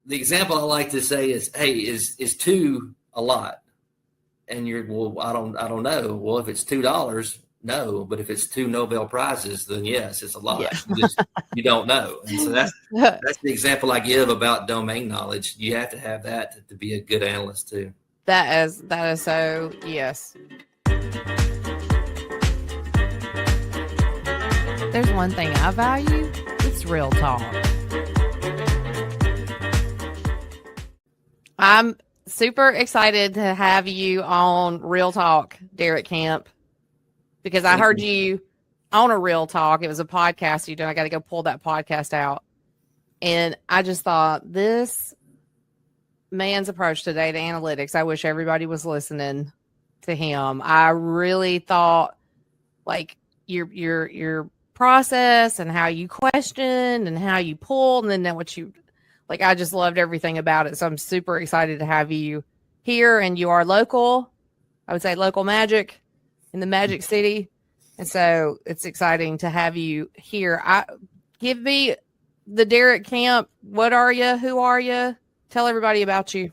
the example I like to say is, hey, is two a lot? And you're, well, I don't know. Well, if it's $2, no, but if it's two Nobel Prizes, then yes, it's a lot. Yeah. You don't know. And so that's the example I give about domain knowledge. You have to have that to be a good analyst too. That is so, yes. There's one thing I value, it's real talk. I'm super excited to have you on Real Talk, Derek Camp, because I heard you on a Real Talk. It was a podcast you did. I got to go pull that podcast out. And I just thought, this man's approach to data analytics, I wish everybody was listening to him. I really thought, like, your process and how you questioned and how you pulled, and then what you, like, I just loved everything about it. So I'm super excited to have you here, and you are local. I would say local magic in the Magic City. And so it's exciting to have you here. Give me the Derek Camp. What are you? Who are you? Tell everybody about you.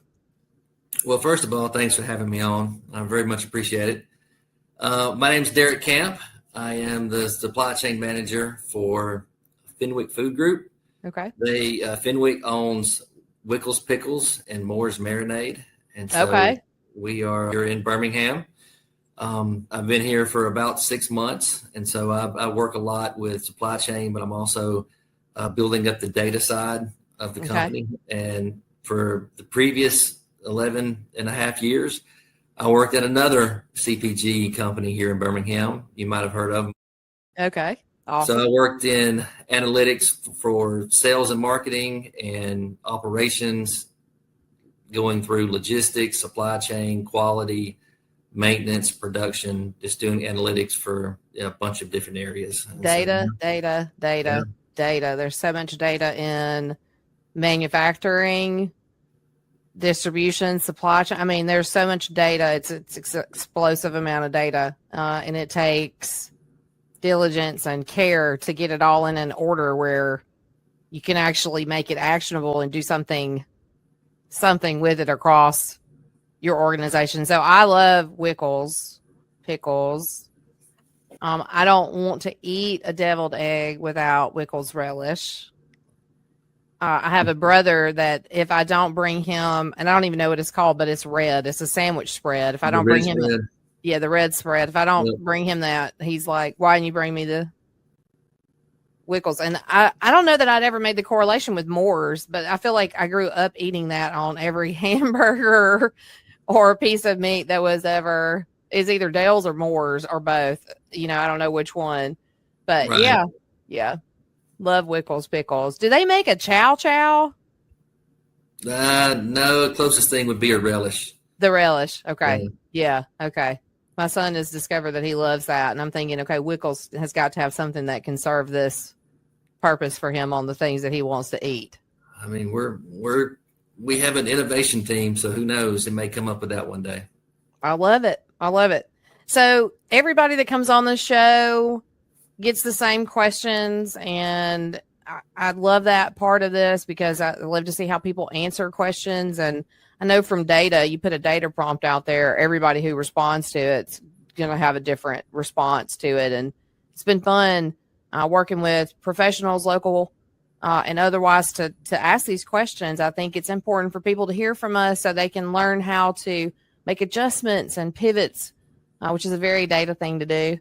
Well, first of all, thanks for having me on. I very much appreciate it. My name's Derek Camp. I am the supply chain manager for Fenwick Food Group. Okay. Fenwick owns Wickles, Pickles, and Moore's Marinade. And so we are here in Birmingham. I've been here for about 6 months. And so I work a lot with supply chain, but I'm also building up the data side of the company. And for the previous 11 and a half years, I worked at another CPG company here in Birmingham. You might have heard of them. Okay. Awesome. So I worked in analytics for sales and marketing and operations, going through logistics, supply chain, quality, maintenance, production, just doing analytics for a bunch of different areas. Data. There's so much data in manufacturing, distribution, supply chain. I mean, there's so much data. It's an explosive amount of data, and it takes diligence and care to get it all in an order where you can actually make it actionable and do something with it across your organization. So I love Wickles, Pickles. I don't want to eat a deviled egg without Wickles relish. I have a brother that if I don't bring him, and I don't even know what it's called, but it's red. It's a sandwich spread. If I don't bring him, the red spread. If I don't bring him that, he's like, why didn't you bring me the Wickles? And I don't know that I'd ever made the correlation with Moore's, but I feel like I grew up eating that on every hamburger or a piece of meat that was ever, is either Dale's or Moore's or both. I don't know which one, but yeah. Love Wickles, Pickles. Do they make a chow chow? No, closest thing would be a relish. The relish. Okay. Yeah. Okay. My son has discovered that he loves that. And I'm thinking, okay, Wickles has got to have something that can serve this purpose for him on the things that he wants to eat. I mean, we have an innovation team, so who knows? It may come up with that one day. I love it. So everybody that comes on the show gets the same questions, and I love that part of this because I love to see how people answer questions. And I know from data, you put a data prompt out there, everybody who responds to it's going to have a different response to it. And it's been fun working with professionals, local and otherwise, to ask these questions. I think it's important for people to hear from us so they can learn how to make adjustments and pivots, which is a very data thing to do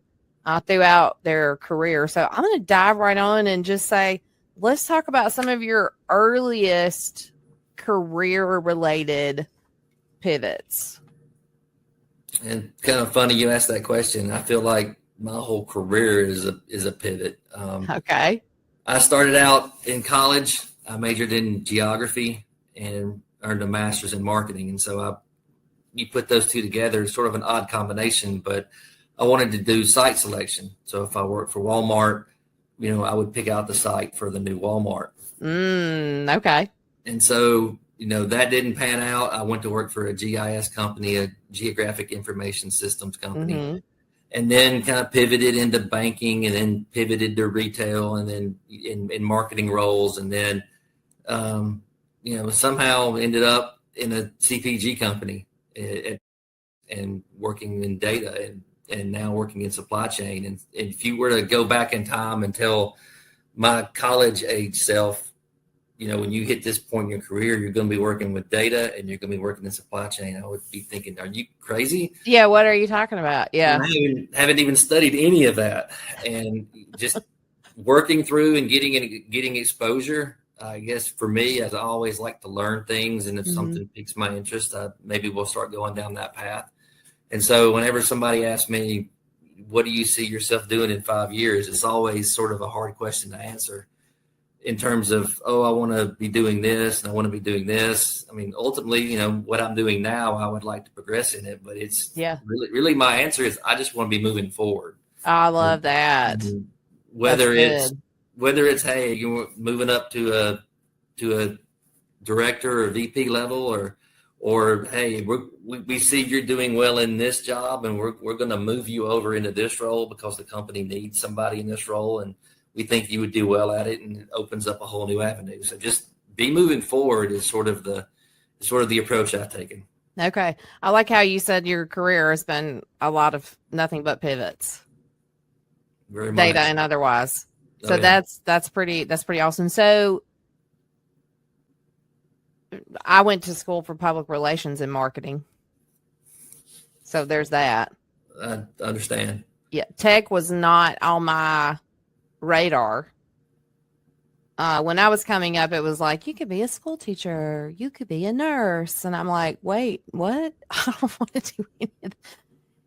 throughout their career. So I'm going to dive right on and just say, let's talk about some of your earliest career-related pivots. And kind of funny you asked that question. I feel like my whole career is a pivot. Okay. I started out in college. I majored in geography and earned a master's in marketing. And so you put those two together, it's sort of an odd combination, but I wanted to do site selection. So if I worked for Walmart, I would pick out the site for the new Walmart. Okay. And so, that didn't pan out. I went to work for a GIS company, a Geographic Information Systems company, and then kind of pivoted into banking and then pivoted to retail and then in marketing roles. And then, somehow ended up in a CPG company and working in data and now working in supply chain. And if you were to go back in time and tell my college age self, when you hit this point in your career, you're going to be working with data and you're going to be working in supply chain, I would be thinking, are you crazy? Yeah. What are you talking about? Yeah. I haven't even studied any of that. And just working through and getting exposure. I guess for me, as I always like to learn things, and if something piques my interest, maybe we'll start going down that path. And so whenever somebody asks me, what do you see yourself doing in 5 years? It's always sort of a hard question to answer in terms of, I want to be doing this and I want to be doing this. I mean, ultimately, what I'm doing now, I would like to progress in it, but it's really my answer is I just want to be moving forward. I love that. Whether it's, hey, you're moving up to a director or VP level, or hey, we see you're doing well in this job, and we're going to move you over into this role because the company needs somebody in this role, and we think you would do well at it, and it opens up a whole new avenue. So just be moving forward is sort of the approach I've taken. Okay, I like how you said your career has been a lot of nothing but pivots, very much. Data and otherwise. So that's pretty awesome. So I went to school for public relations and marketing. So there's that. I understand. Yeah. Tech was not on my radar. When I was coming up, it was like, you could be a school teacher, you could be a nurse. And I'm like, wait, what? I don't want to do any of that.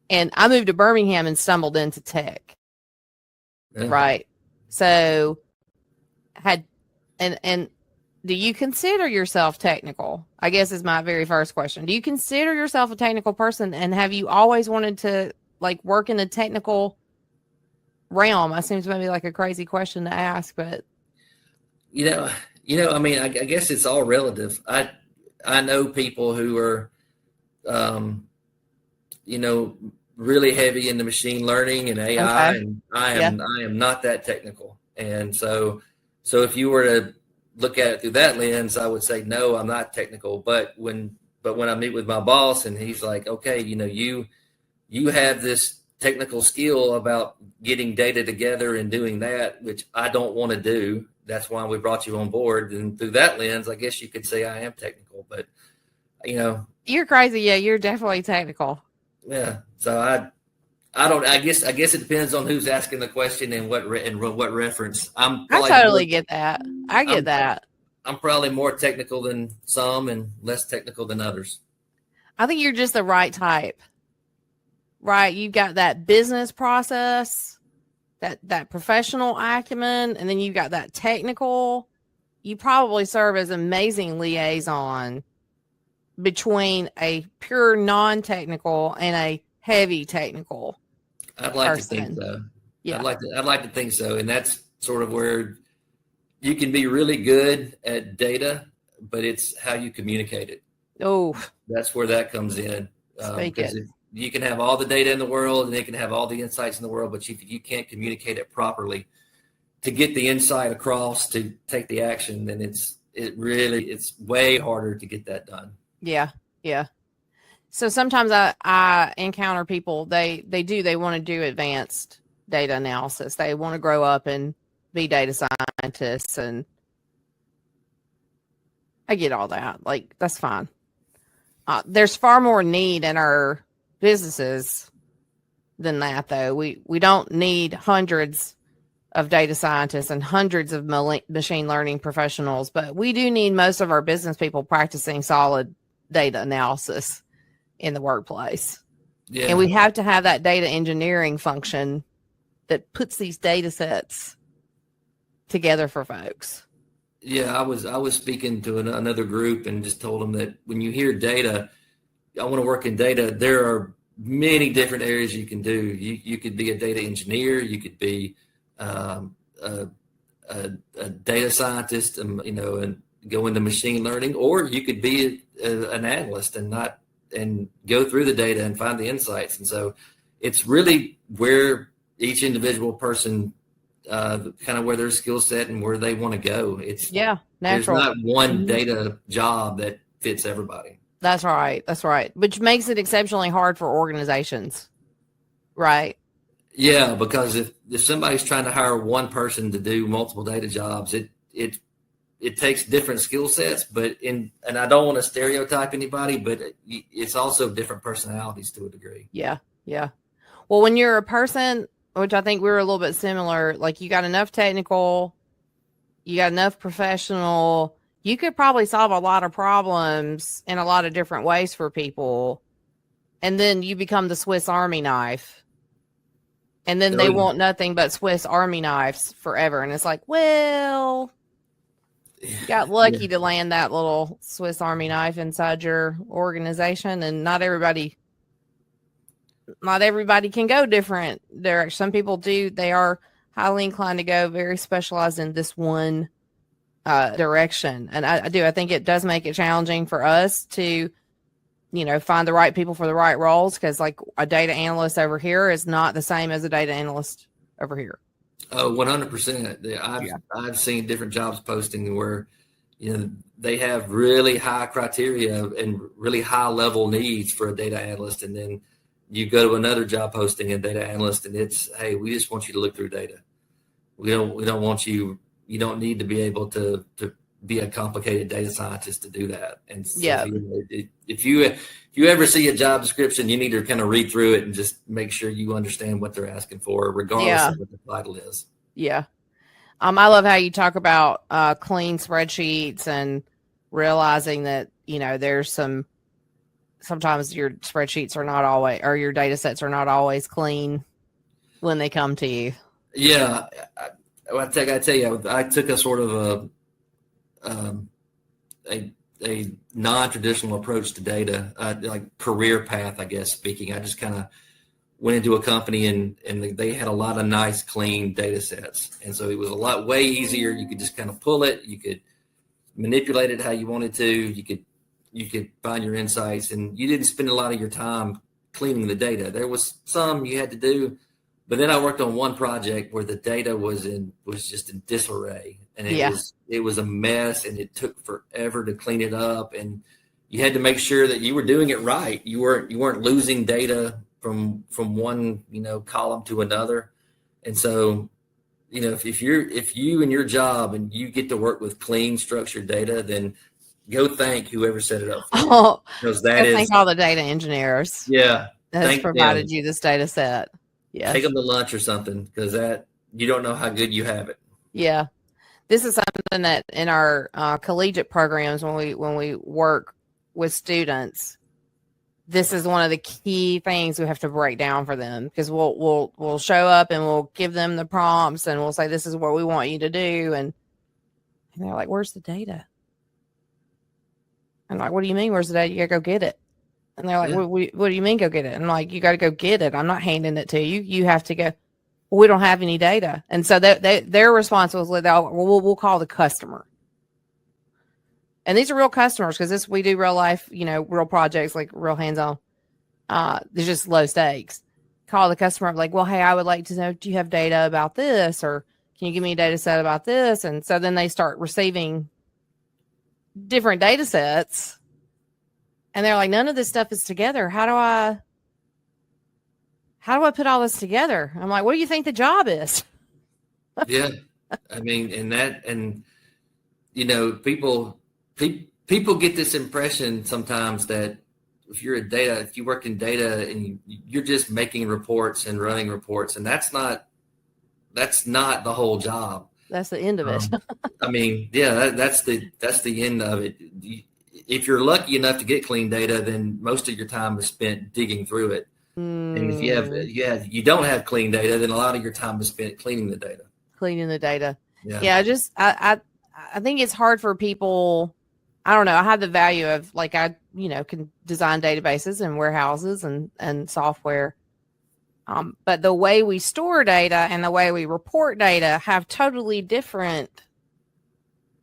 And I moved to Birmingham and stumbled into tech. Yeah. Right. So and do you consider yourself technical? I guess is my very first question. Do you consider yourself a technical person, and have you always wanted to work in a technical realm? That seems maybe like a crazy question to ask, but I mean, I guess it's all relative. I know people who are, really heavy into machine learning and AI, and I am not that technical. And so if you were to look at it through that lens, I would say, no, I'm not technical. But when I meet with my boss and he's like, okay, you have this technical skill about getting data together and doing that, which I don't want to do. That's why we brought you on board. And through that lens, I guess you could say I am technical, but you're crazy. Yeah. You're definitely technical. Yeah. So I guess it depends on who's asking the question and what reference. I totally get that. I get that. I'm probably more technical than some and less technical than others. I think you're just the right type, right? You've got that business process, that professional acumen, and then you've got that technical. You probably serve as an amazing liaison between a pure non-technical and a heavy technical. I'd like to think so. Yeah. I'd like to think so. And that's sort of where you can be really good at data, but it's how you communicate it. Oh, that's where that comes in. Because you can have all the data in the world and it can have all the insights in the world, but you can't communicate it properly to get the insight across to take the action. Then it's way harder to get that done. Yeah. Yeah. So sometimes I encounter people, they want to do advanced data analysis. They want to grow up and be data scientists, and I get all that. That's fine. There's far more need in our businesses than that, though. We don't need hundreds of data scientists and hundreds of machine learning professionals, but we do need most of our business people practicing solid data analysis in the workplace. Yeah. And we have to have that data engineering function that puts these data sets together for folks. Yeah, I was speaking to another group and just told them that when you hear data, I want to work in data. There are many different areas you can do. You could be a data engineer. You could be a data scientist, and go into machine learning, or you could be an analyst and go through the data and find the insights. And so it's really where each individual person, kind of where their skill set and where they want to go. There's natural. not one data job that fits everybody. That's right. That's right. Which makes it exceptionally hard for organizations. Right. Yeah, because if somebody's trying to hire one person to do multiple data jobs, it takes different skill sets, and I don't want to stereotype anybody, but it's also different personalities to a degree. Yeah. Yeah. Well, when you're a person, which I think we were a little bit similar, like you got enough technical, you got enough professional, you could probably solve a lot of problems in a lot of different ways for people. And then you become the Swiss Army knife. And then they want nothing but Swiss Army knives forever. And it's like, well, you got lucky to land that little Swiss Army knife inside your organization. And not everybody can go different directions. Some people do. They are highly inclined to go very specialized in this one direction. And I think it does make it challenging for us to, find the right people for the right roles. Cause like a data analyst over here is not the same as a data analyst over here. Oh, 100%. I've seen different jobs posting where, they have really high criteria and really high level needs for a data analyst. And then you go to another job posting, a data analyst, and it's, hey, we just want you to look through data. We don't want you. You don't need to be able to be a complicated data scientist to do that. And so if you ever see a job description, you need to kind of read through it and just make sure you understand what they're asking for, regardless of what the title is. Yeah. I love how you talk about clean spreadsheets and realizing that, there's sometimes your spreadsheets are not always, or your data sets are not always clean when they come to you. Yeah. I tell you, I took a sort of a non-traditional approach to data, like career path, I guess, speaking. I just kind of went into a company and they had a lot of nice, clean data sets. And so it was a lot way easier. You could just kind of pull it. You could manipulate it how you wanted to. You could find your insights, and you didn't spend a lot of your time cleaning the data. There was some you had to do, but then I worked on one project where the data was just in disarray, and it was a mess, and it took forever to clean it up. And you had to make sure that you were doing it right. You weren't losing data from one, column to another. And so, if you and your job and you get to work with clean, structured data, then go thank whoever set it up for you. Because thank all the data engineers. Yeah. That has provided you this data set. Yeah. Take them to lunch or something, because you don't know how good you have it. Yeah. This is something that in our collegiate programs, when we work with students, this is one of the key things we have to break down for them, because we'll show up and we'll give them the prompts and we'll say, this is what we want you to do. And they're like, where's the data? I'm like, what do you mean? Where's the data? You gotta go get it. And they're like, what do you mean go get it? I'm like, you got to go get it. I'm not handing it to you. You have to go. Well, we don't have any data. And so their response was, we'll call the customer. And these are real customers, because we do real life, real projects, like real hands-on. There's just low stakes. Call the customer, like, well, hey, I would like to know, do you have data about this? Or can you give me a data set about this? And so then they start receiving different data sets. And they're like, none of this stuff is together. How do I put all this together? I'm like, what do you think the job is? Yeah. I mean, people get this impression sometimes that if you work in data and you're just making reports and running reports, and that's not the whole job. That's the end of it. I mean, yeah, that's the end of it. If you're lucky enough to get clean data, then most of your time is spent digging through it. And if you don't have clean data, then a lot of your time is spent cleaning the data. Yeah. I think it's hard for people. I don't know. I have the value of, like, I can design databases and warehouses and software. But the way we store data and the way we report data have totally different.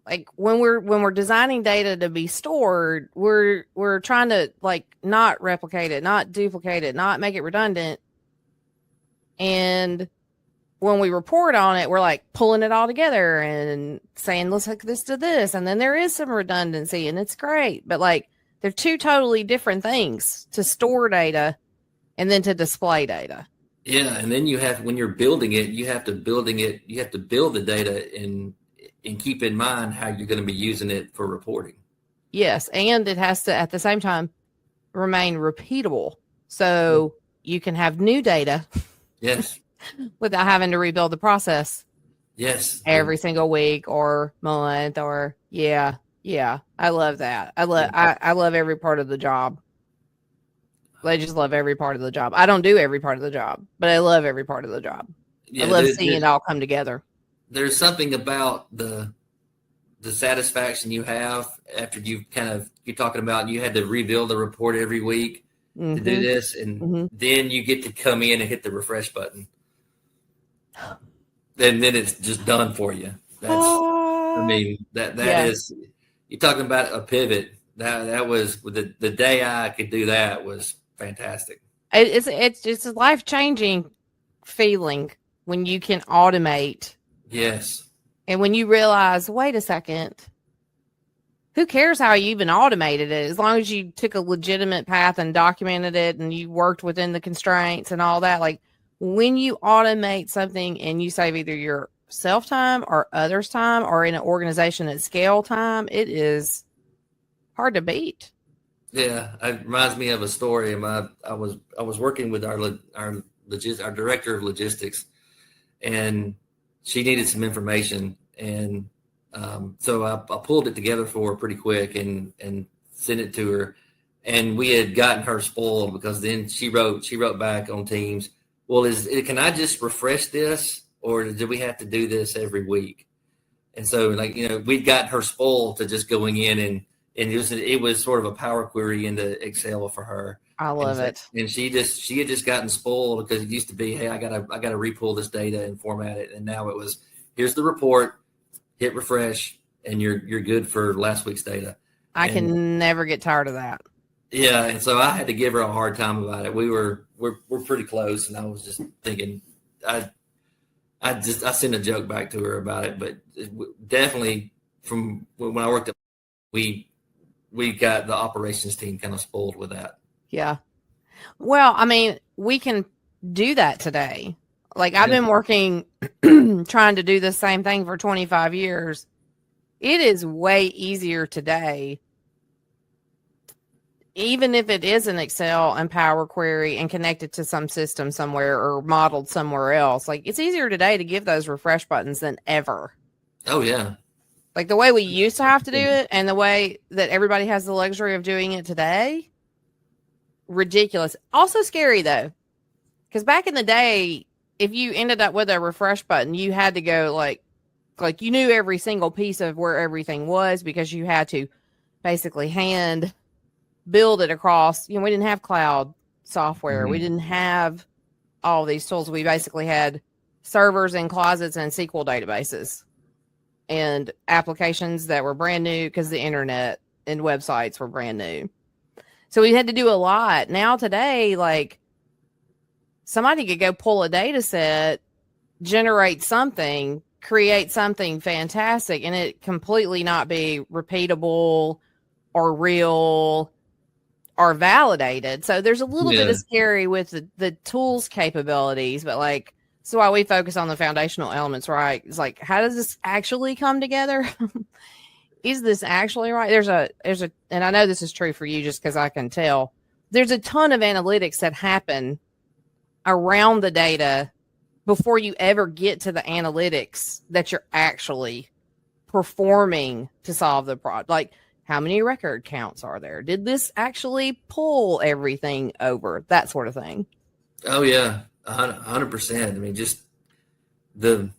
Like when we're designing data to be stored, we're trying to, like, not replicate it, not duplicate it, not make it redundant. And when we report on it, we're like pulling it all together and saying, let's hook this to this. And then there is some redundancy and it's great. But like they're two totally different things, to store data and then to display data. Yeah. And then when you're building it, you have to build the data and keep in mind how you're going to be using it for reporting. Yes. And it has to, at the same time, remain repeatable. So you can have new data. Yes. Without having to rebuild the process. Yes. Every single week or month or yeah. I love that. I love every part of the job. I just love every part of the job. I don't do every part of the job, but I love every part of the job. Yeah, I love seeing it all come together. There's something about the satisfaction you have after you're talking about you had to rebuild the report every week to do this, and then you get to come in and hit the refresh button. And then it's just done for you. That is, you're talking about a pivot. That was the day I could do that was fantastic. It's just a life-changing feeling when you can automate. Yes. And when you realize, wait a second, who cares how you even automated it? As long as you took a legitimate path and documented it and you worked within the constraints and all that, like when you automate something and you save either your self time or others time or in an organization at scale time, it is hard to beat. Yeah, it reminds me of a story. I was working with our director of logistics, and she needed some information, and so I pulled it together for her pretty quick and sent it to her, and we had gotten her spoiled because then she wrote back on Teams, well, can I just refresh this, or do we have to do this every week? And so, we'd gotten her spoiled to just going in and it was sort of a power query into Excel for her. I love it. And she had just gotten spoiled because it used to be, hey, I gotta re-pull this data and format it, and now it was, here's the report, hit refresh, and you're good for last week's data. I can never get tired of that. Yeah, and so I had to give her a hard time about it. We're pretty close, and I was just thinking, I sent a joke back to her about it, but definitely from when I worked at, we got the operations team kind of spoiled with that. Yeah. Well, I mean, we can do that today. Like I've been working, trying to do the same thing for 25 years. It is way easier today, even if it is an Excel and Power Query and connected to some system somewhere or modeled somewhere else. Like it's easier today to give those refresh buttons than ever. Oh yeah. Like the way we used to have to do it and the way that everybody has the luxury of doing it today. Ridiculous. Also scary though. Because back in the day, if you ended up with a refresh button, you had to go like you knew every single piece of where everything was because you had to basically hand build it across. We didn't have cloud software. Mm-hmm. We didn't have all these tools. We basically had servers and closets and SQL databases and applications that were brand new because the internet and websites were brand new. So we had to do a lot. Now today, like somebody could go pull a data set, generate something, create something fantastic, and it completely not be repeatable or real or validated. So there's a little bit of scary with the tools capabilities, but like, so why we focus on the foundational elements, right? It's like, how does this actually come together? Is this actually right? There's a, and I know this is true for you just because I can tell, there's a ton of analytics that happen around the data before you ever get to the analytics that you're actually performing to solve the problem. Like, how many record counts are there? Did this actually pull everything over? That sort of thing. Oh yeah, 100%. I mean, just the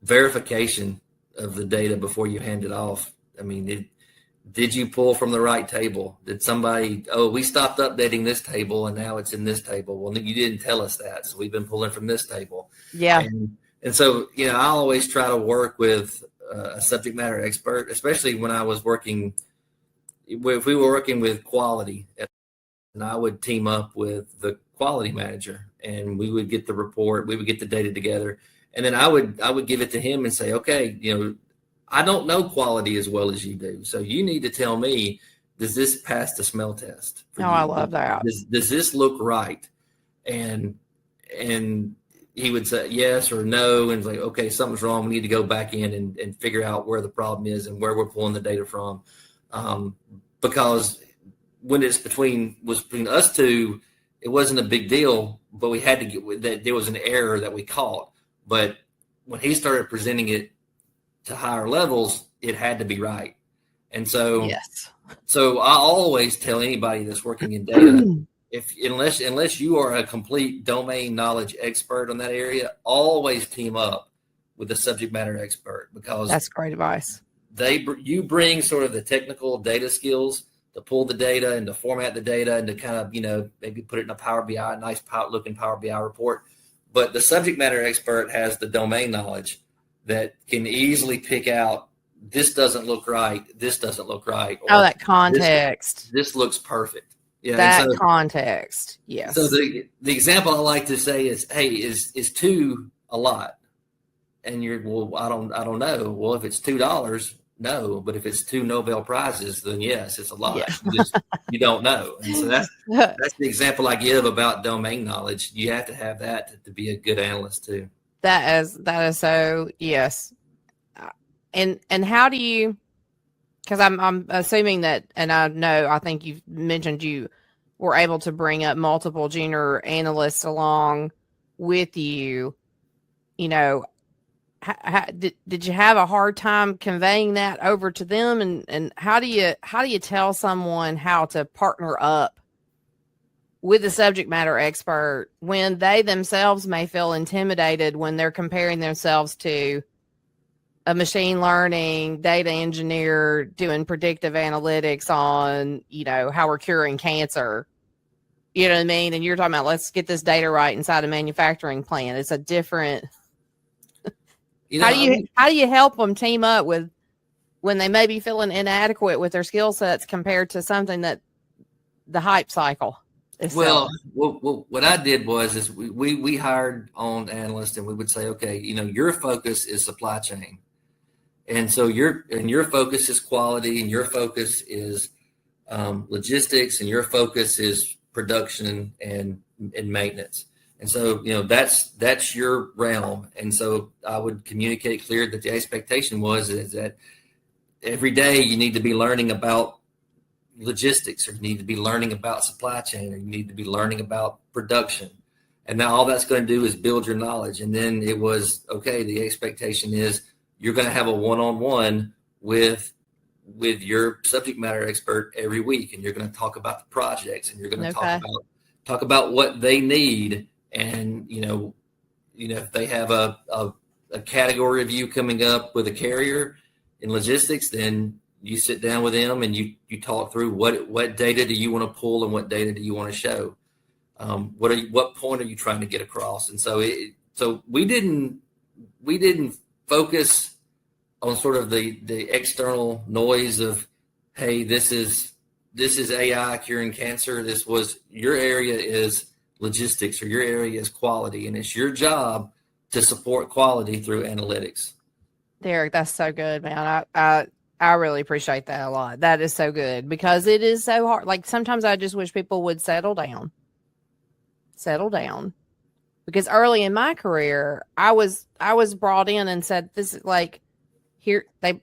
verification of the data before you hand it off. I mean, did you pull from the right table? Did somebody, we stopped updating this table and now it's in this table. Well, you didn't tell us that. So we've been pulling from this table. Yeah. And so, I always try to work with a subject matter expert, especially when I was working, if we were working with quality, and I would team up with the quality manager, and we would get the report, we would get the data together, and then I would give it to him and say, okay, I don't know quality as well as you do, so you need to tell me, does this pass the smell test? Oh, I love that. Does this look right? And he would say yes or no, and it's like, okay, something's wrong. We need to go back in and figure out where the problem is and where we're pulling the data from. Because when was between us two, it wasn't a big deal, but we had to get that there was an error that we caught. But when he started presenting it to higher levels, it had to be right. And so, yes. So I always tell anybody that's working in data, unless you are a complete domain knowledge expert on that area, always team up with a subject matter expert, because that's great advice. You bring sort of the technical data skills to pull the data and to format the data and to kind of, maybe put it in a Power BI, nice looking Power BI report. But the subject matter expert has the domain knowledge that can easily pick out, this doesn't look right, this doesn't look right. Or that context. This looks perfect. Yeah, that context. Yes. So the example I like to say is, hey, is 2 a lot? And you're, well, I don't know. Well, if it's $2, no. But if it's 2 Nobel Prizes, then yes, it's a lot. Yeah. You don't know. And so that's the example I give about domain knowledge. You have to have that to be a good analyst too. That is so, yes. And how do you, because I'm assuming that, and I think you've mentioned you were able to bring up multiple junior analysts along with you. Did you have a hard time conveying that over to them? And how do you tell someone how to partner up with a subject matter expert when they themselves may feel intimidated when they're comparing themselves to a machine learning data engineer doing predictive analytics on, how we're curing cancer? You know what I mean? And you're talking about, let's get this data right inside a manufacturing plant. It's a different, how do you help them team up with when they may be feeling inadequate with their skill sets compared to something that the hype cycle is well, what I did was we hired on analysts, and we would say, okay, your focus is supply chain. And so your focus is quality, and your focus is logistics, and your focus is production and maintenance. And so, that's your realm. And so I would communicate clear that the expectation is that every day you need to be learning about logistics, or you need to be learning about supply chain, or you need to be learning about production. And now all that's going to do is build your knowledge. And then it was, okay, the expectation is you're going to have a one-on-one with your subject matter expert every week, and you're going to talk about the projects, and you're going to talk about what they need. And if they have a category review coming up with a carrier in logistics, then you sit down with them and you talk through what data do you want to pull and what data do you want to show. What point are you trying to get across? And so we didn't focus on sort of the external noise of, hey, this is AI curing cancer. This was, your area is logistics, or your area is quality, and it's your job to support quality through analytics. Derek, that's so good, man. I really appreciate that a lot. That is so good, because it is so hard. Like, sometimes I just wish people would settle down. Because early in my career, I was brought in and said, this is like, here, they,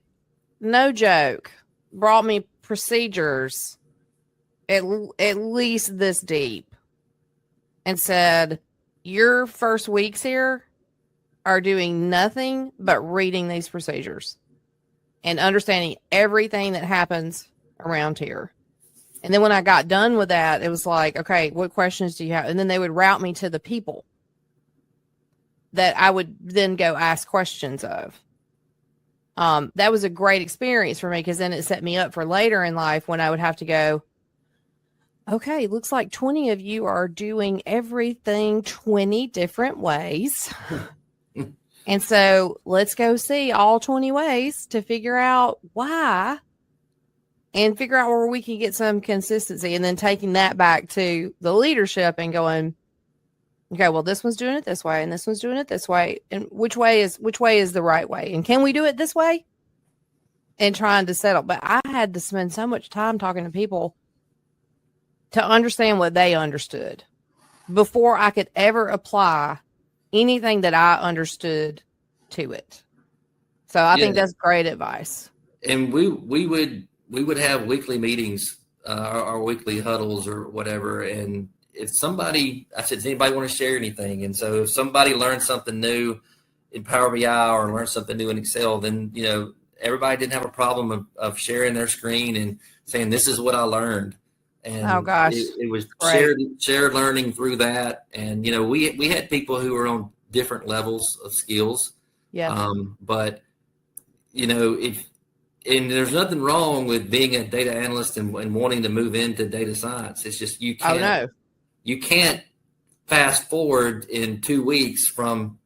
no joke, brought me procedures at least this deep and said, your first weeks here are doing nothing but reading these procedures and understanding everything that happens around here. And then when I got done with that, it was like, okay, what questions do you have? And then they would route me to the people that I would then go ask questions of. That was a great experience for me, because then it set me up for later in life when I would have to go, okay, looks like 20 of you are doing everything 20 different ways. And so let's go see all 20 ways to figure out why and figure out where we can get some consistency, and then taking that back to the leadership and going, okay, well, this one's doing it this way and this one's doing it this way. And which way is the right way? And can we do it this way? And trying to settle. But I had to spend so much time talking to people to understand what they understood before I could ever apply anything that I understood to it. So I think that's great advice. And we would have weekly meetings, our weekly huddles or whatever. And if somebody, I said, does anybody want to share anything? And so if somebody learned something new in Power BI or learned something new in Excel, then, everybody didn't have a problem of sharing their screen and saying, this is what I learned. And oh gosh, it was shared learning through that. And, we had people who were on different levels of skills. Yeah. But, and there's nothing wrong with being a data analyst and wanting to move into data science. It's just, you can't fast forward in 2 weeks from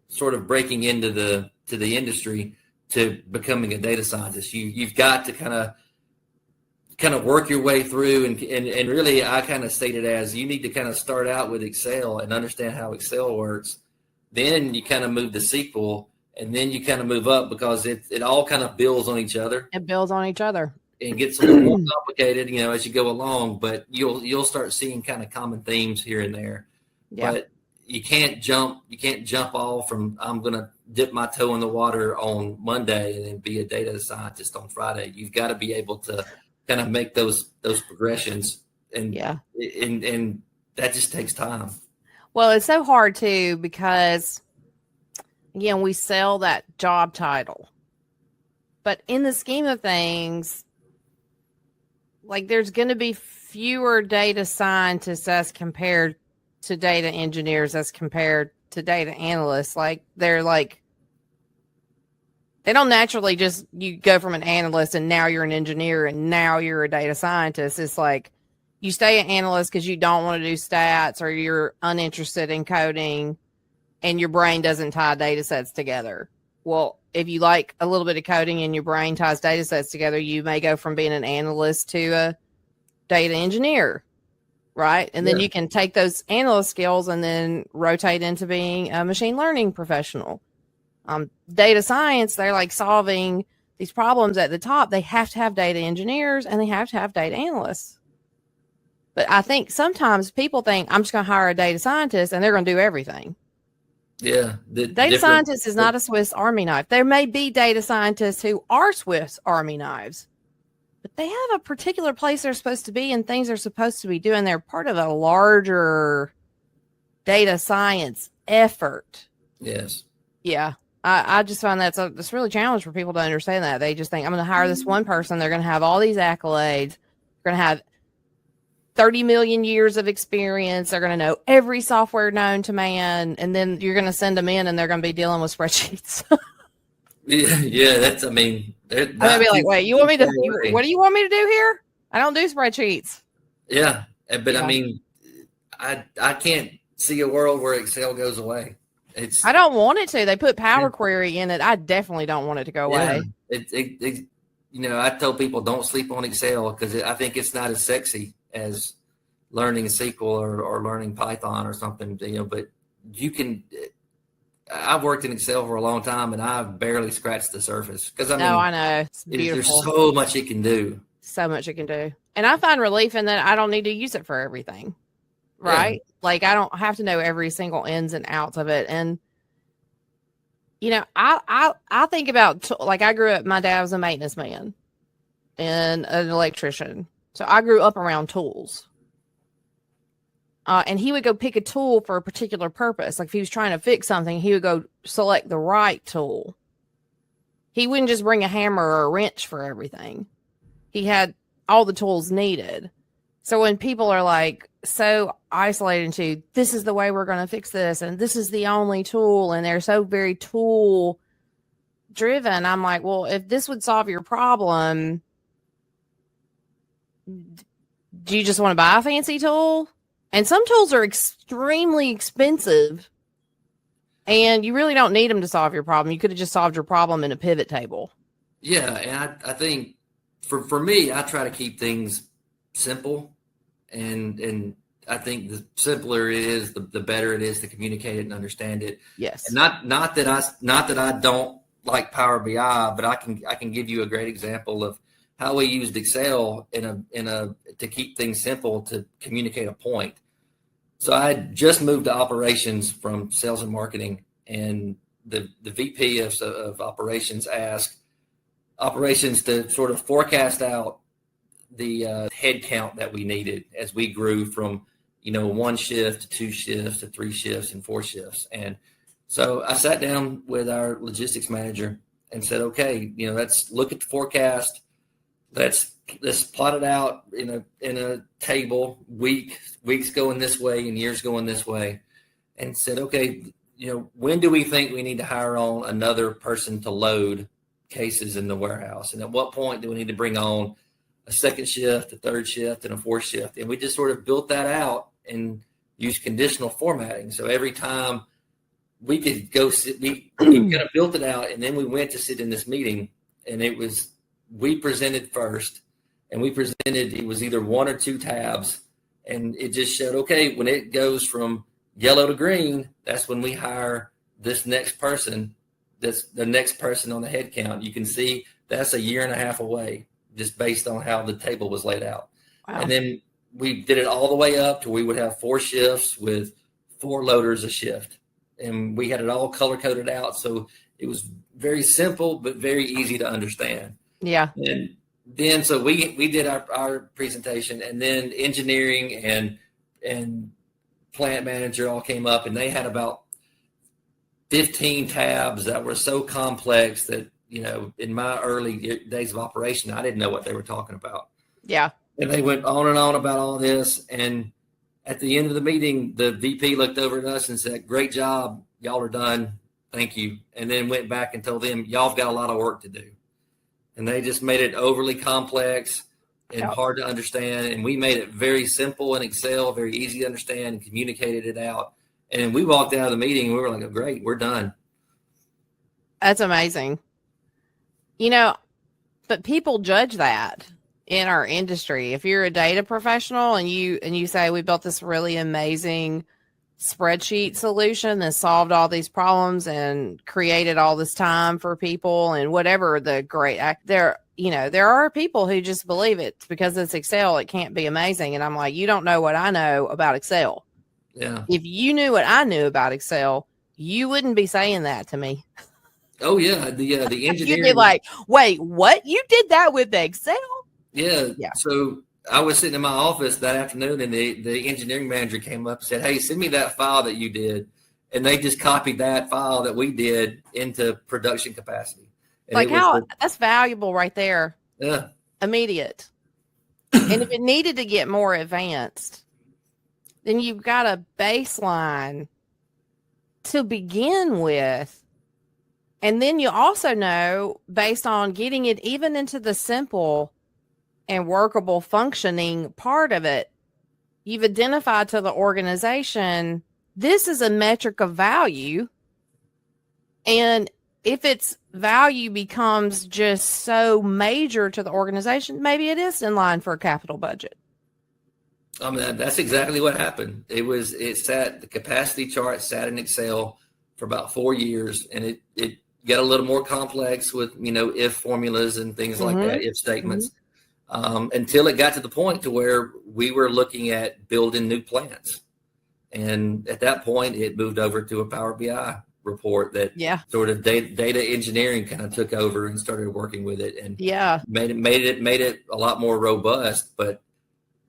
sort of breaking into the industry to becoming a data scientist. You've got to kind of work your way through, and really I kind of state it as you need to kind of start out with Excel and understand how Excel works. Then you kind of move to SQL, and then you kind of move up because it all kind of builds on each other. It builds on each other. And gets a little more complicated, as you go along, but you'll start seeing kind of common themes here and there. Yeah. But you can't jump off from I'm going to dip my toe in the water on Monday and then be a data scientist on Friday. You've got to be able to kind of make those progressions, and and that just takes time. Well, it's so hard too because again, we sell that job title, but in the scheme of things, like there's going to be fewer data scientists as compared to data engineers as compared to data analysts. Like they don't naturally just, you go from an analyst and now you're an engineer and now you're a data scientist. It's like you stay an analyst because you don't want to do stats or you're uninterested in coding and your brain doesn't tie data sets together. Well, if you like a little bit of coding and your brain ties data sets together, you may go from being an analyst to a data engineer, right? And then you can take those analyst skills and then rotate into being a machine learning professional. Data science, they're like solving these problems at the top. They have to have data engineers and they have to have data analysts. But I think sometimes people think I'm just going to hire a data scientist and they're going to do everything. Yeah. Data scientist is not a Swiss Army knife. There may be data scientists who are Swiss Army knives, but they have a particular place they're supposed to be and things they're supposed to be doing. They're part of a larger data science effort. Yes. Yeah. I just find that's really challenging for people to understand that. They just think I'm going to hire this one person. They're going to have all these accolades. They're going to have 30 million years of experience. They're going to know every software known to man. And then you're going to send them in and they're going to be dealing with spreadsheets. Yeah. That's, I'm going to be like, wait, what do you want me to do here? I don't do spreadsheets. Yeah. But I mean, I can't see a world where Excel goes away. I don't want it to. They put Power Query in it. I definitely don't want it to go away. I tell people don't sleep on Excel because I think it's not as sexy as learning SQL or learning Python or something. But you can. I've worked in Excel for a long time and I've barely scratched the surface because I know it's beautiful. There's so much it can do. So much it can do, and I find relief in that I don't need to use it for everything. Right? Yeah. Like I don't have to know every single ins and outs of it. And, I think about, like I grew up, my dad was a maintenance man and an electrician. So I grew up around tools. And he would go pick a tool for a particular purpose. Like if he was trying to fix something, he would go select the right tool. He wouldn't just bring a hammer or a wrench for everything. He had all the tools needed. So when people are like so isolated into this is the way we're going to fix this and this is the only tool and they're so very tool driven, I'm like, well, if this would solve your problem, do you just want to buy a fancy tool? And some tools are extremely expensive and you really don't need them to solve your problem. You could have just solved your problem in a pivot table. Yeah. And I think for me, I try to keep things simple and I think the simpler it is, the better it is to communicate it and understand it. Yes. And not that I don't like Power BI, but I can give you a great example of how we used Excel to keep things simple to communicate a point. So I had just moved to operations from sales and marketing, and the VP of operations asked operations to sort of forecast out the head count that we needed as we grew from, one shift to 2 shifts to 3 shifts and 4 shifts. And so I sat down with our logistics manager and said, okay, let's look at the forecast. Let's plot it out in a table, weeks going this way and years going this way, and said, okay, when do we think we need to hire on another person to load cases in the warehouse? And at what point do we need to bring on a second shift, a third shift, and a fourth shift? And we just sort of built that out and used conditional formatting. So every time we could go sit, we kind of built it out, and then we went to sit in this meeting, and we presented first, and it was either 1 or 2 tabs, and it just showed, okay, when it goes from yellow to green, that's when we hire this next person. That's the next person on the head count. You can see that's a year and a half away, just based on how the table was laid out. Wow. And then we did it all the way up to we would have 4 shifts with 4 loaders a shift. And we had it all color coded out. So it was very simple, but very easy to understand. Yeah. And then, so we did our presentation, and then engineering and plant manager all came up, and they had about 15 tabs that were so complex that, in my early days of operation, I didn't know what they were talking about. Yeah. And they went on and on about all this. And at the end of the meeting, the VP looked over at us and said, great job. Y'all are done. Thank you. And then went back and told them, y'all have got a lot of work to do. And they just made it overly complex and hard to understand. And we made it very simple in Excel, very easy to understand, and communicated it out. And we walked out of the meeting and we were like, oh, great, we're done. That's amazing. But people judge that in our industry. If you're a data professional and you say, we built this really amazing spreadsheet solution that solved all these problems and created all this time for people and whatever the great there are people who just believe it because it's Excel, it can't be amazing. And I'm like, you don't know what I know about Excel. Yeah. If you knew what I knew about Excel, you wouldn't be saying that to me. Oh yeah. The engineering. You'd be like, wait, what? You did that with Excel? Yeah. So I was sitting in my office that afternoon, and the engineering manager came up and said, hey, send me that file that you did. And they just copied that file that we did into production capacity. And that's valuable right there. Yeah. Immediate. And if it needed to get more advanced, then you've got a baseline to begin with. And then you also know, based on getting it even into the simple and workable functioning part of it, you've identified to the organization, this is a metric of value. And if its value becomes just so major to the organization, maybe it is in line for a capital budget. I mean, that's exactly what happened. The capacity chart sat in Excel for about 4 years, and it got a little more complex with, if formulas and things like that, if statements. Until it got to the point to where we were looking at building new plants. And at that point, it moved over to a Power BI report that sort of data engineering kind of took over and started working with it, and made it a lot more robust. But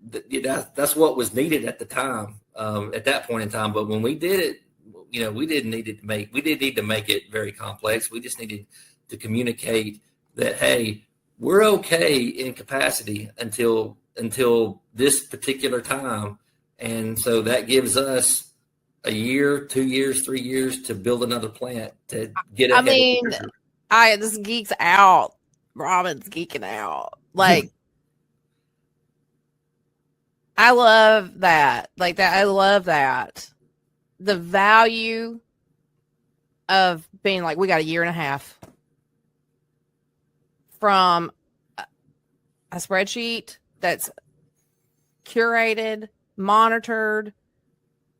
that's what was needed at the time, at that point in time. But when we did it, we didn't need to make it very complex. We just needed to communicate that, hey, we're okay in capacity until this particular time. And so that gives us a year, 2 years, 3 years to build another plant to get ahead. This geeks out. Robin's geeking out. Like, I love that. Like that. I love that. The value of being like, we got a year and a half from a spreadsheet that's curated monitored,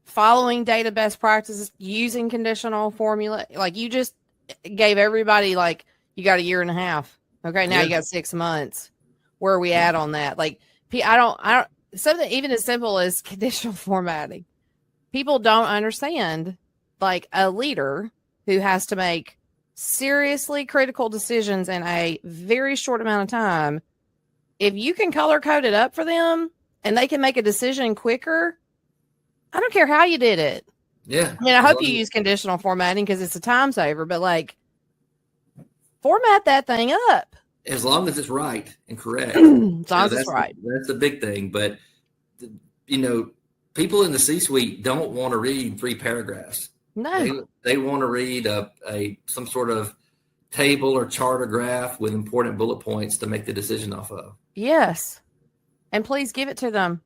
following data best practices, using conditional formula. Like you just gave everybody like you got a year and a half. Okay, now you got 6 months. Where are we at on that? Like I don't something even as simple as conditional formatting. People don't understand like a leader who has to make seriously critical decisions in a very short amount of time. If you can color code it up for them and they can make a decision quicker, I don't care how you did it. Yeah. I mean, I hope you use conditional formatting because it's a time saver, but like format that thing up. As long as it's right and correct. As long as it's right. That's the big thing. But, people in the C-suite don't want to read 3 paragraphs. No. They want to read some sort of table or chart or graph with important bullet points to make the decision off of. Yes. And please give it to them.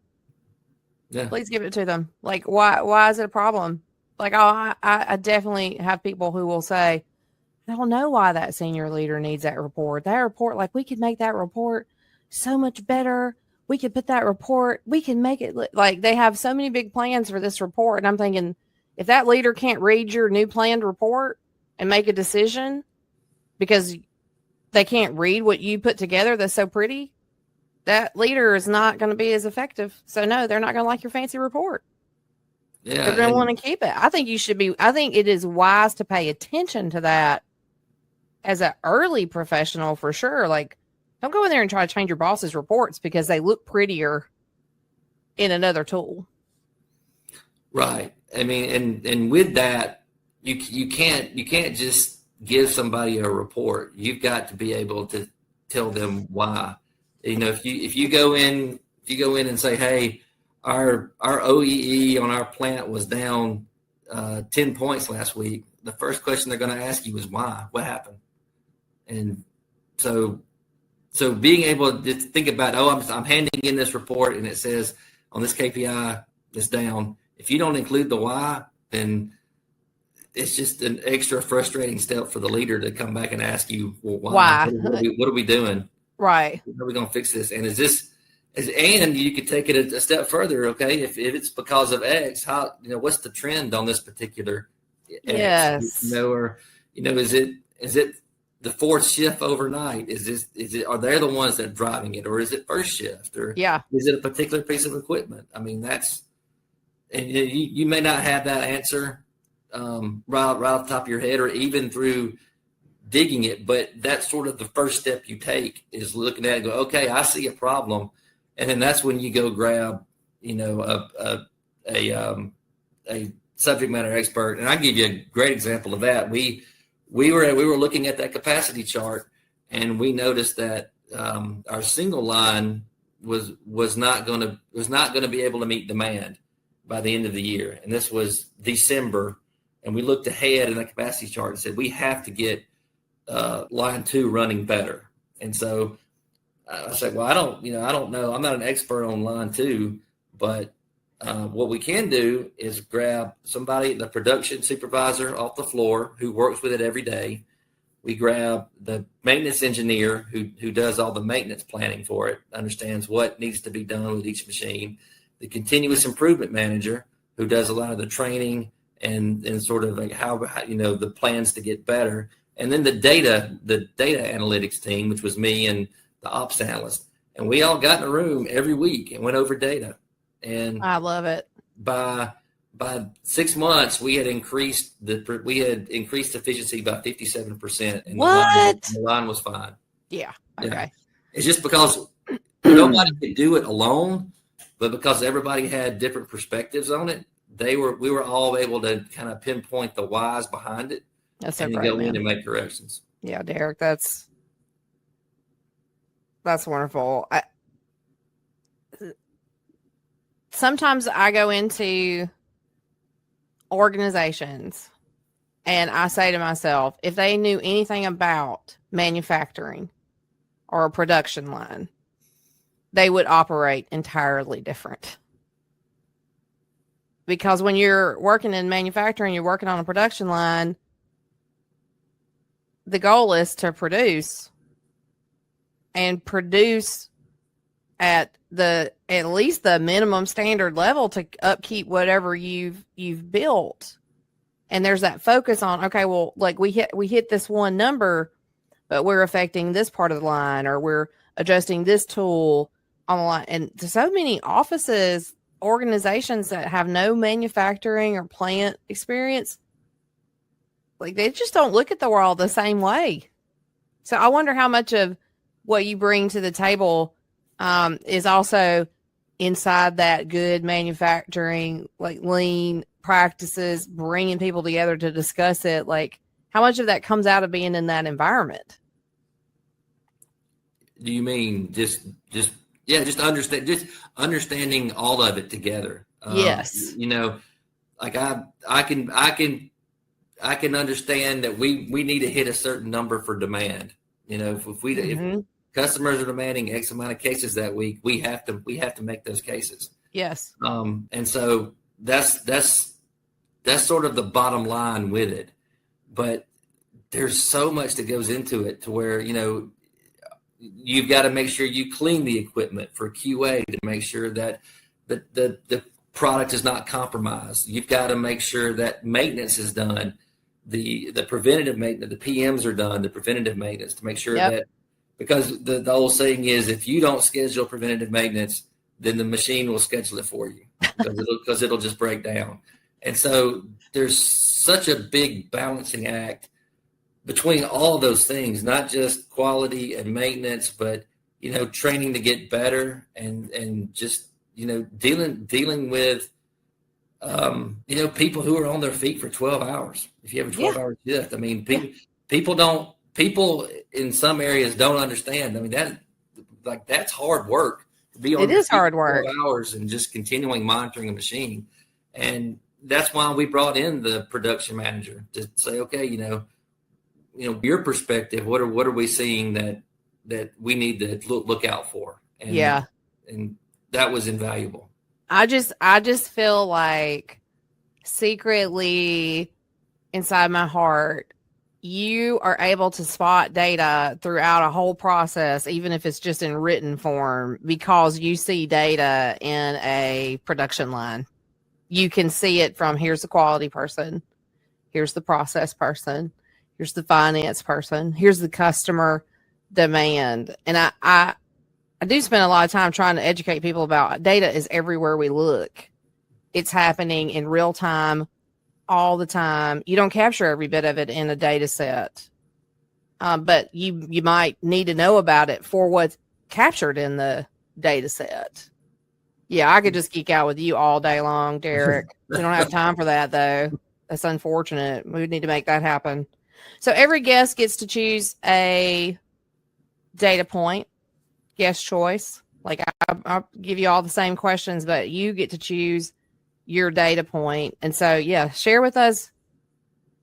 Yeah. Please give it to them. Like, why is it a problem? Like, I definitely have people who will say, I don't know why that senior leader needs that report. That report, like, we could make that report so much better. We could put that report, we can make it like they have so many big plans for this report. And I'm thinking, if that leader can't read your new planned report and make a decision because they can't read what you put together that's so pretty, that leader is not going to be as effective. So no, they're not going to like your fancy report. Yeah. They're going to want to keep it. I think it is wise to pay attention to that as an early professional for sure. Like, don't go in there and try to change your boss's reports because they look prettier in another tool. Right. I mean, and with that, you can't just give somebody a report. You've got to be able to tell them why. If you go in and say, hey, our OEE on our plant was down 10 points last week, the first question they're going to ask you is why? What happened? And so being able to think about, I'm handing in this report and it says on this KPI it's down. If you don't include the why, then it's just an extra frustrating step for the leader to come back and ask you, well, why? What are we doing? Right. How are we going to fix this? And and you could take it a step further. Okay. If it's because of X, what's the trend on this particular X? Yes. Or, is it the fourth shift overnight? Are they the ones that are driving it, or is it first shift, or is it a particular piece of equipment? I mean, and you may not have that answer right off the top of your head, or even through digging it, but that's sort of the first step you take is looking at it and go, okay, I see a problem. And then that's when you go grab, a subject matter expert. And I give you a great example of that. We were looking at that capacity chart, and we noticed that our single line was not going to be able to meet demand by the end of the year. And this was December, and we looked ahead in the capacity chart and said we have to get line 2 running better. And so I said, well, I don't know. I'm not an expert on line 2, but what we can do is grab somebody, the production supervisor off the floor who works with it every day. We grab the maintenance engineer who does all the maintenance planning for it, understands what needs to be done with each machine, the continuous improvement manager who does a lot of the training and sort of like how the plans to get better. And then the data analytics team, which was me and the ops analyst. And we all got in a room every week and went over data. And I love it. By 6 months, we had increased efficiency by 57%. And the line was fine. Yeah. Okay. Yeah. It's just because nobody could do it alone, but because everybody had different perspectives on it, we were all able to kind of pinpoint the whys behind it. That's so and great, go man. in and make corrections. Yeah, Derek, that's wonderful. Sometimes I go into organizations and I say to myself, if they knew anything about manufacturing or a production line, they would operate entirely different. Because when you're working in manufacturing, you're working on a production line, the goal is to produce at least the minimum standard level to upkeep whatever you've built. And there's that focus on, okay, well, like we hit this one number, but we're affecting this part of the line, or we're adjusting this tool on the line. And to so many offices, organizations that have no manufacturing or plant experience, like they just don't look at the world the same way. So I wonder how much of what you bring to the table is also inside that good manufacturing, like lean practices, bringing people together to discuss it. Like how much of that comes out of being in that environment? Do you mean just understanding all of it together? Yes. Like I can understand that we need to hit a certain number for demand. If customers are demanding X amount of cases that week, we have to make those cases. Yes. And so that's sort of the bottom line with it. But there's so much that goes into it to where, you've got to make sure you clean the equipment for QA to make sure that the product is not compromised. You've got to make sure that maintenance is done. The preventative maintenance, the PMs are done, the preventative maintenance to make sure that, because the old saying is, if you don't schedule preventative maintenance, then the machine will schedule it for you because it'll just break down. And so there's such a big balancing act between all of those things, not just quality and maintenance, but, training to get better and just, dealing with, people who are on their feet for 12 hours. If you have a 12-hour shift, I mean, people in some areas don't understand. I mean, that's hard work to be on. It is hard work. 12 hours and just continuing monitoring a machine. And that's why we brought in the production manager to say, okay, your perspective, what are we seeing that we need to look out for? And, and that was invaluable. I just feel like secretly inside my heart, you are able to spot data throughout a whole process, even if it's just in written form, because you see data in a production line. You can see it from, here's the quality person, here's the process person, here's the finance person, here's the customer demand. And I do spend a lot of time trying to educate people about data is everywhere we look. It's happening in real time all the time. You don't capture every bit of it in a data set, but you might need to know about it for what's captured in the data set. Yeah, I could just geek out with you all day long, Derek. We don't have time for that, though. That's unfortunate. We would need to make that happen. So every guest gets to choose a data point, guest choice. Like I'll give you all the same questions, but you get to choose your data point. And so, share with us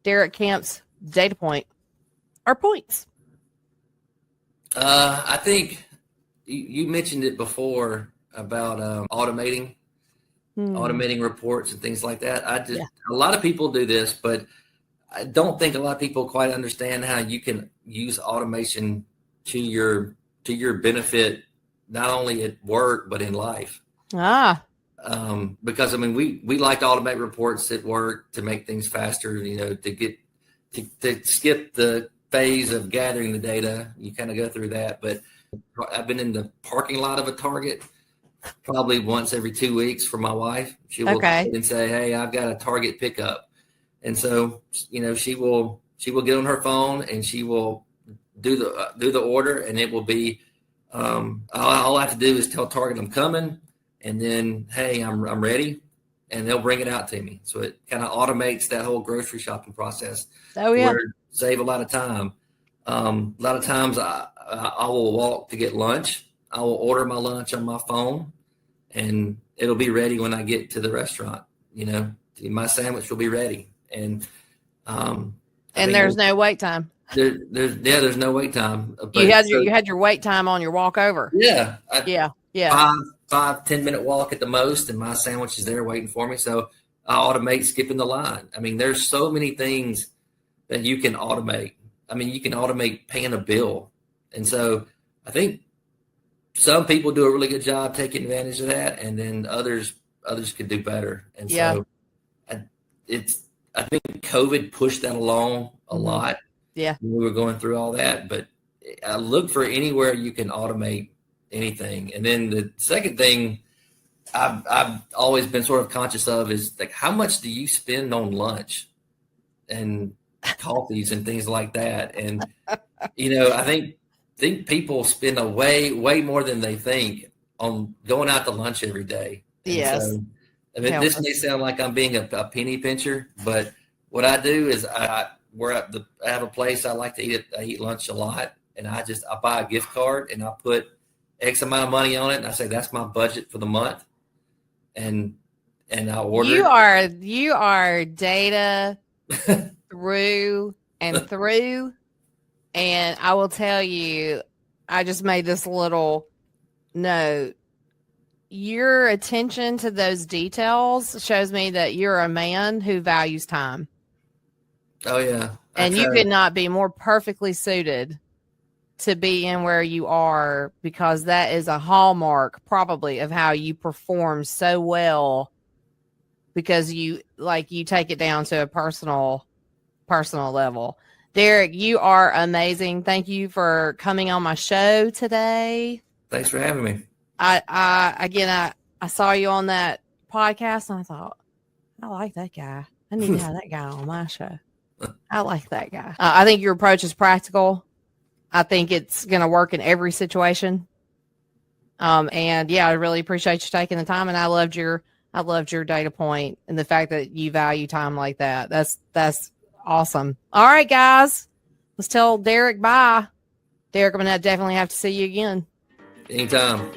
Derek Camp's data point or points. I think you mentioned it before about automating reports and things like that. A lot of people do this, but I don't think a lot of people quite understand how you can use automation to your benefit, not only at work, but in life. Because I mean, we like to automate reports at work to make things faster, to skip the phase of gathering the data. You kind of go through that, but I've been in the parking lot of a Target probably once every 2 weeks for my wife. She will and say, "Hey, I've got a Target pickup." And so, she will get on her phone and she will do the order, and it will be, all I have to do is tell Target I'm coming, and then, hey, I'm ready, and they'll bring it out to me. So it kind of automates that whole grocery shopping process. Oh yeah, save a lot of time. A lot of times I will walk to get lunch. I will order my lunch on my phone, and it'll be ready when I get to the restaurant. My sandwich will be ready, and there's no wait time. There's no wait time. But you had your wait time on your walk over. Yeah. 5-10 minute walk at the most, and my sandwich is there waiting for me. So I automate skipping the line. I mean, there's so many things that you can automate. I mean, you can automate paying a bill. And so I think some people do a really good job taking advantage of that, and then others could do better. And so I think COVID pushed that along a lot. Yeah. When we were going through all that, but I look for anywhere you can automate anything. And then the second thing I've always been sort of conscious of is like, how much do you spend on lunch and coffees and things like that? And, I think people spend a way more than they think on going out to lunch every day. And yes. So, I mean, this may sound like I'm being a penny pincher, but what I do is I have a place I like to eat at. I eat lunch a lot, and I buy a gift card and I put X amount of money on it, and I say that's my budget for the month, and I order. You are data through and through, and I will tell you, I just made this little note. Your attention to those details shows me that you're a man who values time. Oh, yeah. And you could not be more perfectly suited to be in where you are, because that is a hallmark probably of how you perform so well, because you take it down to a personal level. Derek, you are amazing. Thank you for coming on my show today. Thanks for having me. I saw you on that podcast and I thought, I like that guy. I need to have that guy on my show. I like that guy. I think your approach is practical. I think it's going to work in every situation. And yeah, I really appreciate you taking the time, and I loved your data point and the fact that you value time like that. That's awesome. All right, guys, let's tell Derek bye. Derek, I'm going to definitely have to see you again. Anytime.